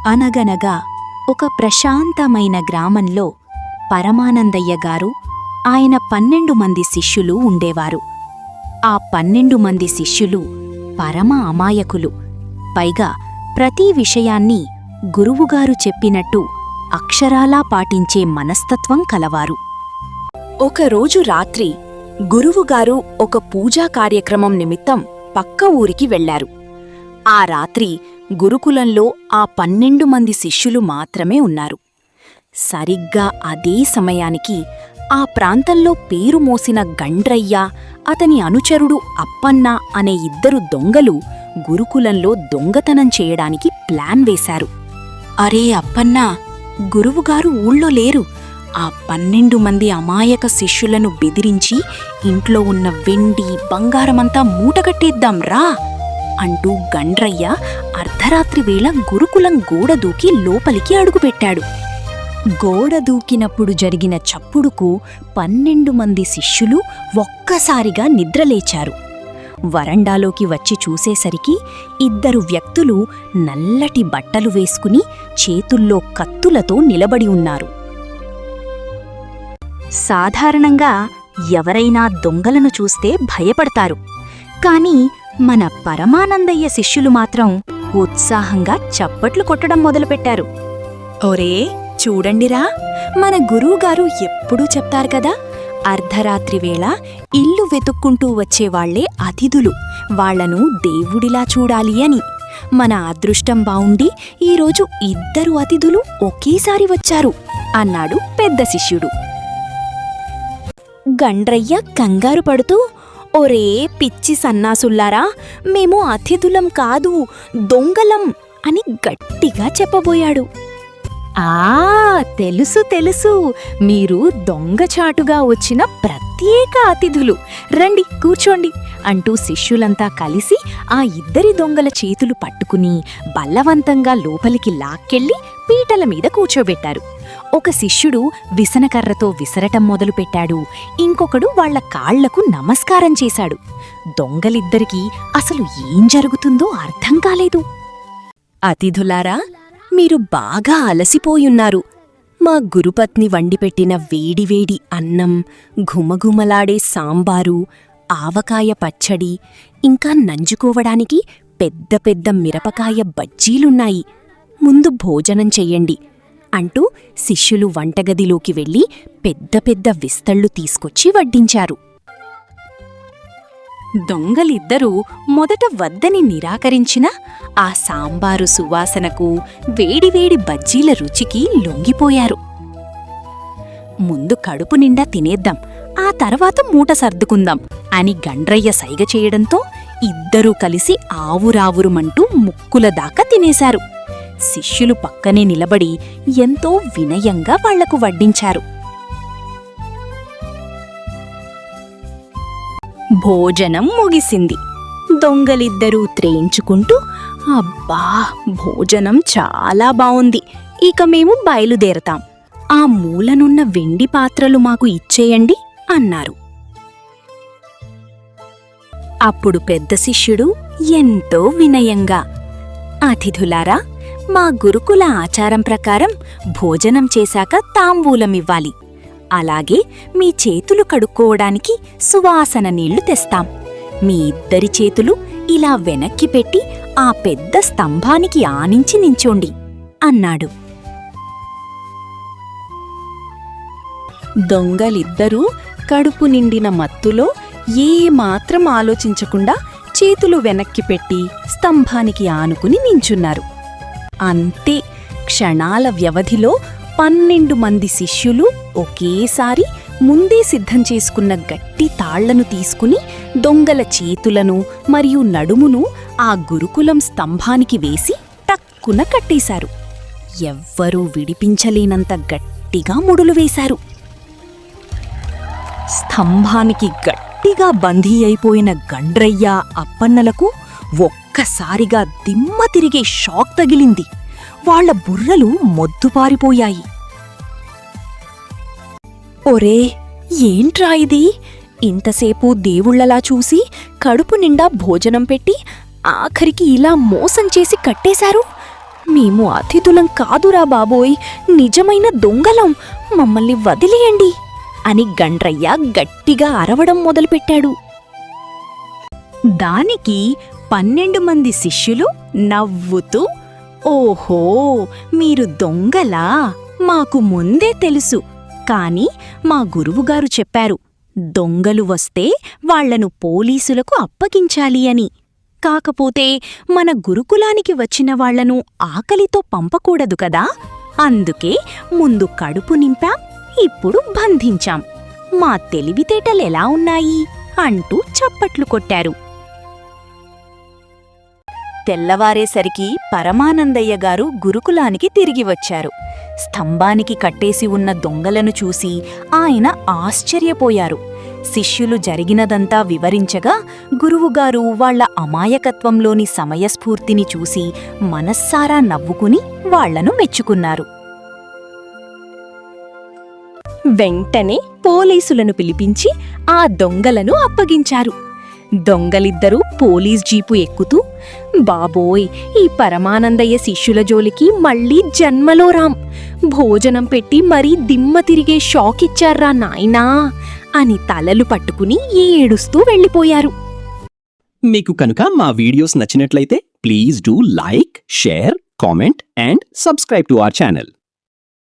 అనగనగా ఒక ప్రశాంతమైన గ్రామంలో పరమానందయ్య గారు ఆయన 12 మంది శిష్యులు ఉండేవారు. ఆ 12 మంది శిష్యులు పరమ అమాయకులు. పైగా ప్రతి విషయాన్ని గురువుగారు చెప్పినట్టు అక్షరాలా పాటించే మనస్తత్వం కలవారు. ఒకరోజు రాత్రి గురువుగారు ఒక పూజా కార్యక్రమం నిమిత్తం పక్క ఊరికి వెళ్లారు. ఆ రాత్రి గురుకులంలో ఆ 12 మంది శిష్యులు మాత్రమే ఉన్నారు. సరిగ్గా అదే సమయానికి ఆ ప్రాంతంలో పేరు మోసిన గండ్రయ్య, అతని అనుచరుడు అప్పన్న అనే 2 దొంగలు గురుకులంలో దొంగతనం చేయడానికి ప్లాన్ వేశారు. అరే అప్పన్నా, గురువుగారు ఊళ్ళో లేరు. ఆ 12 మంది అమాయక శిష్యులను బెదిరించి ఇంట్లో ఉన్న వెండి బంగారమంతా మూటగట్టేద్దాం రా అంటూ గండ్రయ్య అర్ధరాత్రి వేళ గురుకులం గోడ దూకి లోపలికి అడుగుపెట్టాడు. గోడ దూకినప్పుడు జరిగిన చప్పుడుకు 12 మంది శిష్యులు ఒక్కసారిగా నిద్రలేచారు. వరండాలోకి వచ్చి చూసేసరికి 2 వ్యక్తులు నల్లటి బట్టలు వేసుకుని చేతుల్లో కత్తులతో నిలబడి ఉన్నారు. సాధారణంగా ఎవరైనా దొంగలను చూస్తే భయపడతారు. కాని మన పరమానందయ్య శిష్యులు మాత్రం ఉత్సాహంగా చప్పట్లు కొట్టడం మొదలుపెట్టారు. ఒరే చూడండిరా, మన గురువుగారు ఎప్పుడూ చెప్తారు కదా, అర్ధరాత్రి వేళ ఇల్లు వెతుక్కుంటూ వచ్చేవాళ్లే అతిథులు, వాళ్లను దేవుడిలా చూడాలి అని. మన అదృష్టం బావుండి ఈరోజు 2 అతిథులు ఒకేసారి వచ్చారు అన్నాడు పెద్ద శిష్యుడు. గండ్రయ్య కంగారు పడుతూ, ఒరే పిచ్చి సన్నాసుల్లారా, మేము అతిథులం కాదు, దొంగలం అని గట్టిగా చెప్పబోయాడు. తెలుసు తెలుసు, మీరు దొంగచాటుగా వచ్చిన ప్రత్యేక అతిథులు, రండి కూర్చోండి అంటూ శిష్యులంతా కలిసి ఆ 2 దొంగల చేతులు పట్టుకుని బలవంతంగా లోపలికి లాక్కెళ్లి పీటల మీద కూర్చోబెట్టారు. ఒక శిష్యుడు విసనకర్రతో విసరటం మొదలుపెట్టాడు. ఇంకొకడు వాళ్ల కాళ్లకు నమస్కారం చేశాడు. దొంగలిద్దరికీ అసలు ఏం జరుగుతుందో అర్థం కాలేదు. అతిథులారా, మీరు బాగా అలసిపోయున్నారు. మా గురుపత్ని వండిపెట్టిన వేడివేడి అన్నం, ఘుమఘుమలాడే సాంబారు, ఆవకాయ పచ్చడి, ఇంకా నంజుకోవడానికి పెద్ద పెద్ద మిరపకాయ బజ్జీలున్నాయి. ముందు భోజనం చెయ్యండి అంటూ శిష్యులు వంటగదిలోకి వెళ్లి పెద్ద పెద్ద విస్తళ్ళు తీసుకొచ్చి వడ్డించారు. దొంగలిద్దరూ మొదట వద్దని నిరాకరించినా ఆ సాంబారు సువాసనకు, వేడివేడి బజ్జీల రుచికి లొంగిపోయారు. ముందు కడుపు నిండా తినేద్దాం, ఆ తర్వాత మూట సర్దుకుందాం అని గండ్రయ్య సైగ చేయడంతో 2 కలిసి ఆవురావురుమంటూ ముక్కుల దాకా తినేశారు. శిష్యులు పక్కనే నిలబడి ఎంతో వినయంగా వాళ్లకు వడ్డించారు. భోజనం ముగిసింది. దొంగలిద్దరూ త్రేయించుకుంటూ, అబ్బా భోజనం చాలా బావుంది, ఇక మేము బయలుదేరతాం, ఆ మూలనున్న వెండి పాత్రలు మాకు ఇచ్చేయండి అన్నారు. అప్పుడు పెద్ద శిష్యుడు ఎంతో వినయంగా, అతిథులారా, మా గురుకుల ఆచారం ప్రకారం భోజనం చేశాక తాంబూలమివ్వాలి. అలాగే మీ చేతులు కడుక్కోవడానికి సువాసన నీళ్లు తెస్తాం. మీ 2 చేతులు ఇలా వెనక్కి పెట్టి ఆ పెద్ద స్తంభానికి ఆనించి నించోండి అన్నాడు. దొంగలిద్దరూ కడుపు నిండిన మత్తులో ఏమాత్రం ఆలోచించకుండా చేతులు వెనక్కి పెట్టి స్తంభానికి ఆనుకుని నించున్నారు. అంతే, క్షణాల వ్యవధిలో 12 మంది శిష్యులు ఒకేసారి ముందే సిద్ధం చేసుకున్న గట్టి తాళ్లను తీసుకుని దొంగల చేతులను మరియు నడుమును ఆ గురుకులం స్తంభానికి వేసి టక్కున కట్టేశారు. ఎవ్వరూ విడిపించలేనంత గట్టిగా ముడులు వేశారు. స్తంభానికి గట్టిగా బందీ అయిపోయిన గండ్రయ్య, అప్పన్నలకు ఒక్కసారిగా దిమ్మ తిరిగే షాక్ తగిలింది. వాళ్ల బుర్రలు మొద్దుపారిపోయాయి. ఒరే ఏంట్రా ఇది, ఇంతసేపు దేవుళ్లలా చూసి కడుపు నిండా భోజనం పెట్టి ఆఖరికి ఇలా మోసం చేసి కట్టేశారు. మేము అతిథులం కాదురా బాబోయ్, నిజమైన దొంగలం, మమ్మల్ని వదిలేయండి అని గండ్రయ్య గట్టిగా అరవడం మొదలుపెట్టాడు. దానికి 12 మంది శిష్యులు నవ్వుతూ, ఓహో, మీరు దొంగలా, మాకు ముందే తెలుసు. కాని మా గురువుగారు చెప్పారు, దొంగలు వస్తే వాళ్లను పోలీసులకు అప్పగించాలి అని. కాకపోతే మన గురుకులానికి వచ్చిన వాళ్లను ఆకలితో పంపకూడదు కదా, అందుకే ముందు కడుపు నింపాం, ఇప్పుడు బంధించాం. మా తెలివితేటలెలా ఉన్నాయి అంటూ చప్పట్లు కొట్టారు. తెల్లవారేసరికి పరమానందయ్య గారు గురుకులానికి తిరిగి వచ్చారు. స్తంభానికి కట్టేసి ఉన్న దొంగలను చూసి ఆయన ఆశ్చర్యపోయారు. శిష్యులు జరిగినదంతా వివరించగా గురువుగారు వాళ్ల అమాయకత్వంలోని సమయస్ఫూర్తిని చూసి మనస్సారా నవ్వుకుని వాళ్లను మెచ్చుకున్నారు. వెంటనే పోలీసులను పిలిపించి ఆ దొంగలను అప్పగించారు. దొంగలిద్దరూ పోలీస్ జీపు ఎక్కుతూ, బాబోయ్, ఈ పరమానందయ్య శిష్యుల జోలికి మళ్ళీ జన్మలో రాం, భోజనం పెట్టి మరీ దిమ్మ తిరిగే షాకిచ్చారా నాయనా అని తలలు పట్టుకుని ఏడుస్తూ వెళ్ళిపోయారు. మీకు కనుక మా వీడియోస్ నచ్చినట్లయితే please do like, share, comment and subscribe to our channel.